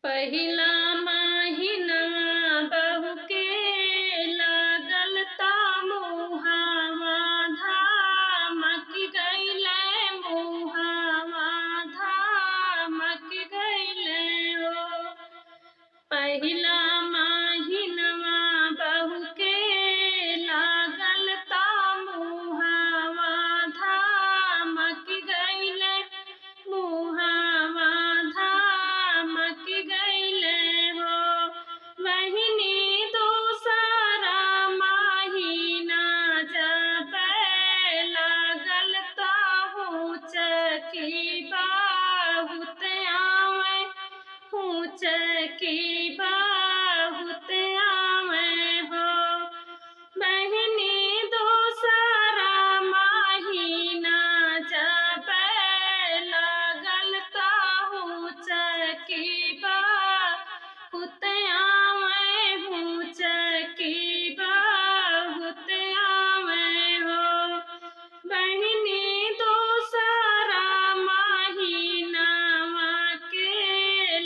पहिला महिनवा बहू के लागल ता मुहावा धामक गइले मुहावा धामक गइले हो। पहिला महिनवा बहू के लागल ता मुहावा धामक गइले मुहावा धामक गइले हो। महीनी दूसरा महीना जब लागल ताहू चकी बहुत आवे की बहुत आवे हो। महीनी दूसरा महीना जब लागल ताहू चकी बहुत आवे की बहुत आवे हो। बहिनी दूसरा महीनावा के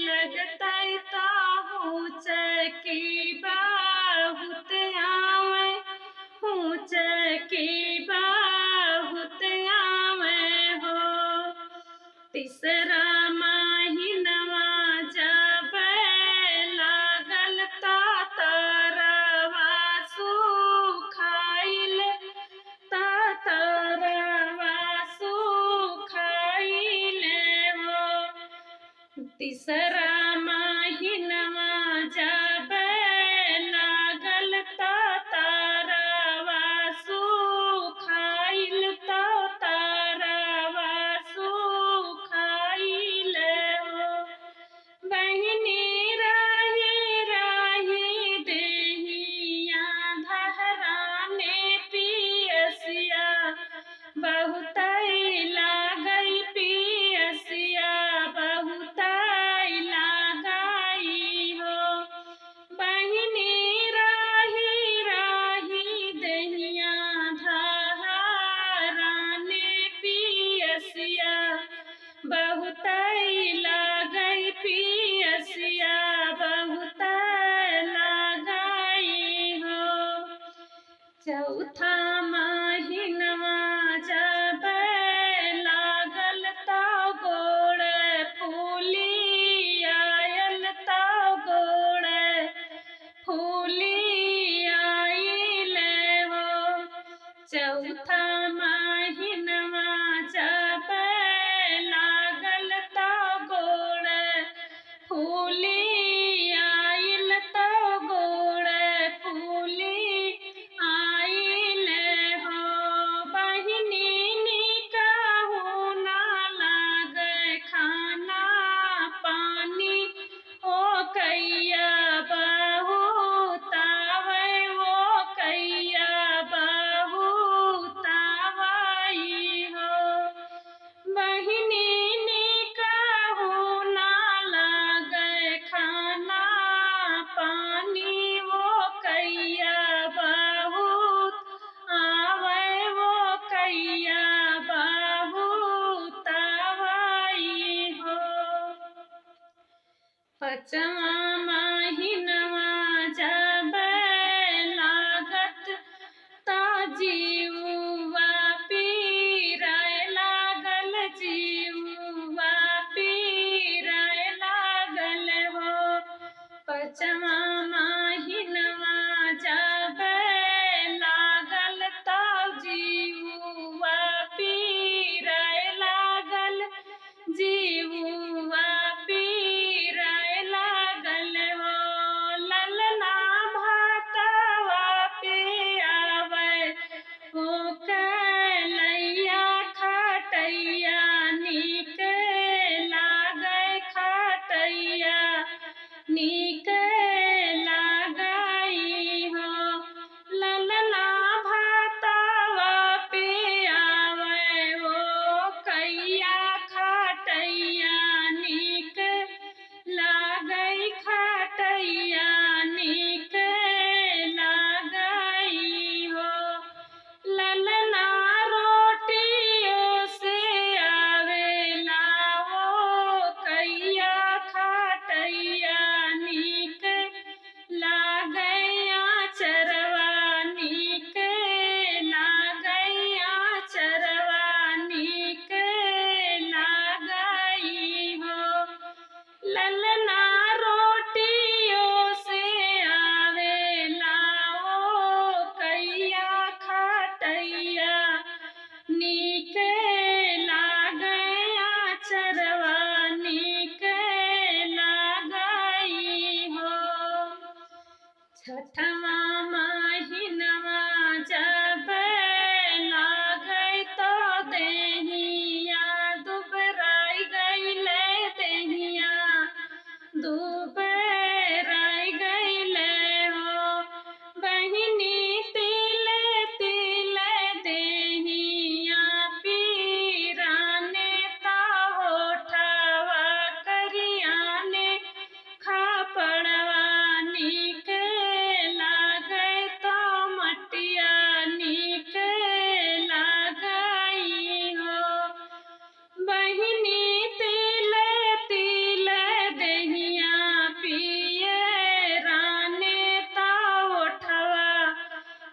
लगतै ताहू चकी बहुत आवे की बहुत आवे हो। तीसरा महीनवा जब लागल ता तरवा सुखाइल ता तरवा सुखाइल हो। तीसरा महीनवा जब लागल ता तरवा सुखाइल ता तरवा सुखाइल हो। बहिनी रही रही देहिया धहराने पियसिया बहुत लागई पियसिया बहुत लागई हो। बहिनी रही रही देहिया धहराने पियसिया बहुत लागई पियसिया बहुत लागई हो। चौथा महीनवा जब लागल ता गोड़ फूली आयल ता गोड़ फूली आइल हो। चौथा महीनवा जब लागल ता गोड़ फूली आइल ता गोड़ फूली आइल हो। बहिनी निकाहू ना लागे खाना पानी ओ कैया बहुत आवे ओ कैया बहुत आवाई हो। बहिनी निकाहू ना लागे खाना पानी वो कैया बहुत आवे वो कैया बहुत आवाई हो। पाँचवा महीनवा जब लागत ता जीवा पीराय लागल जीवा पीराय लागल हो। पाँचवा महीनवा जब लागल ता जीवा पीराय लागल जीवा पीराय लागल हो। ललना भातवा पियावे हो कैलैया खटैया नीक लागे खटैया नीक लागई हो। ललना भातवा पियावे हो कैया खटैया नीक लागई खटैया नीक लागई हो। ललना रोटियों से आवेला हो कैया खटैया ललना रोटियों से आवेला ओ कैया खटैया नीक लागया चरवा नीक लागई हो। छठवा महीनवा जब लागै तो देहिया दुबराई गईले देहिया दुबराई गईले हो। बहिनी तिले तिले देहिया पीराने ता होठवा करियाने खापड़वा नीक लागै तो मटिया नीक लागई हो। बहिनी तिले तिले देहिया पिए राने ता ओठवा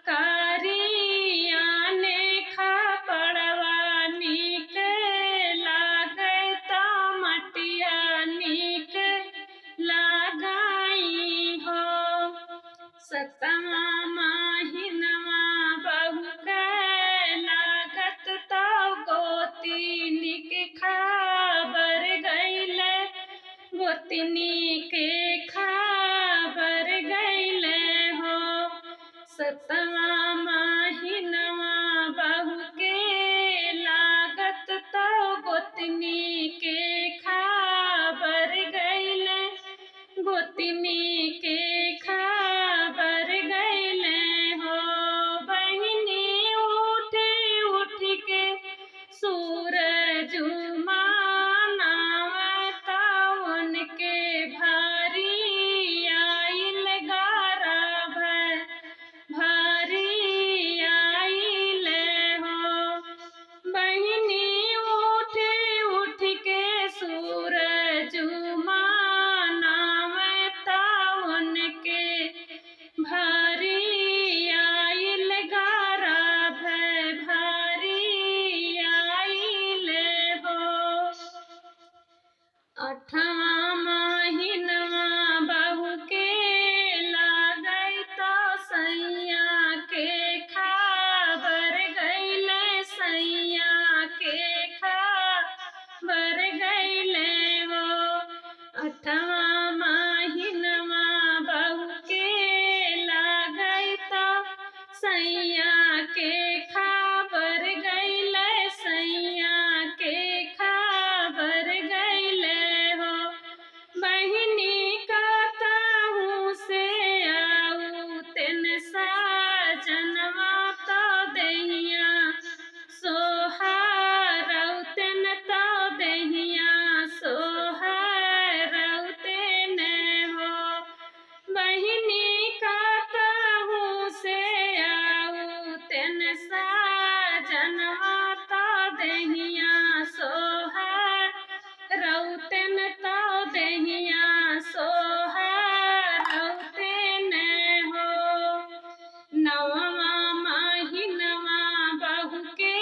कारियाने खापड़वा नीक लागै तो मटिया नीक लागई हो। सतवा महीनवा बहू के लागत तो गोतिनी के खबर गईले गोतिनी के खबर गईले हो। सतवा महीनवा बहू के लागत तो गोतिनी के खबर गईले गोतिनी के खबर गईले हो। बहिनी उठी उठी के सूरज मानावता उनके भारी आइल गारा भारी आइले हो। बहिनी उठी उठी के सूरज मानावता उनके भारी आइल गारा भारी आइले हो। अठवा महीनवा बहू के लागै तो सैया के खबर गईले सैया के खबर गईले हो। अठवा महीनवा बहू के लागै तो सैया के खबर गईले सैया के खबर गईले हो। बहिनी कहताहू से आऊ तेन साजनवा तो देहिया सोहारऊ तेन तो देहिया सोहारऊ तेन हो। बहिनी कहताहू से आऊ तेन साजनवा तो देहिया सोहारऊ तेन तो देहिया सोहारऊ तेन हो। नववा महीनवा बहू के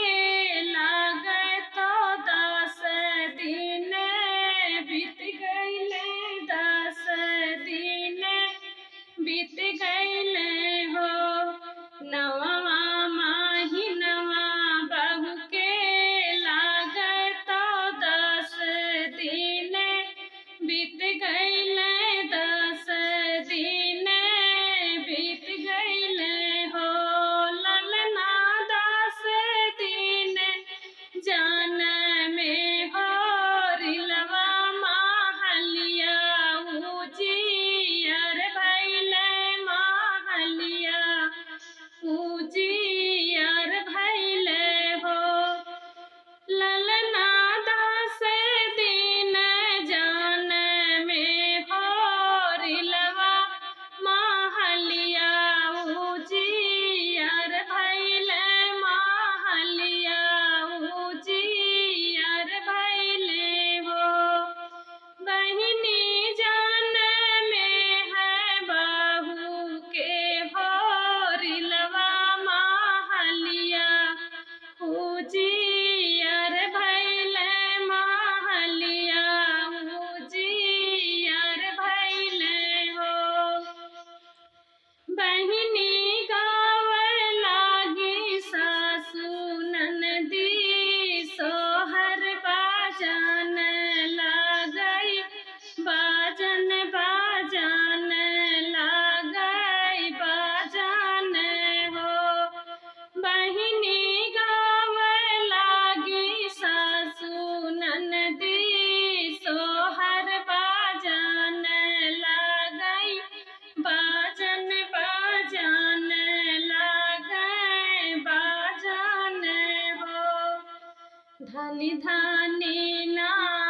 लागै तो 10 दिन बीत गईले 10 दिन बीत गईले हो। नववा महीनवा बहू के लागै तो 10 दिन बीत गईले 10 दिन बीत गईले हो। ललना 10 दिन जान में हो रिलवा महलिया उजियर भैले महलिया उजियर भैले हो। ललना 10 दिन जान में धनी धनी ना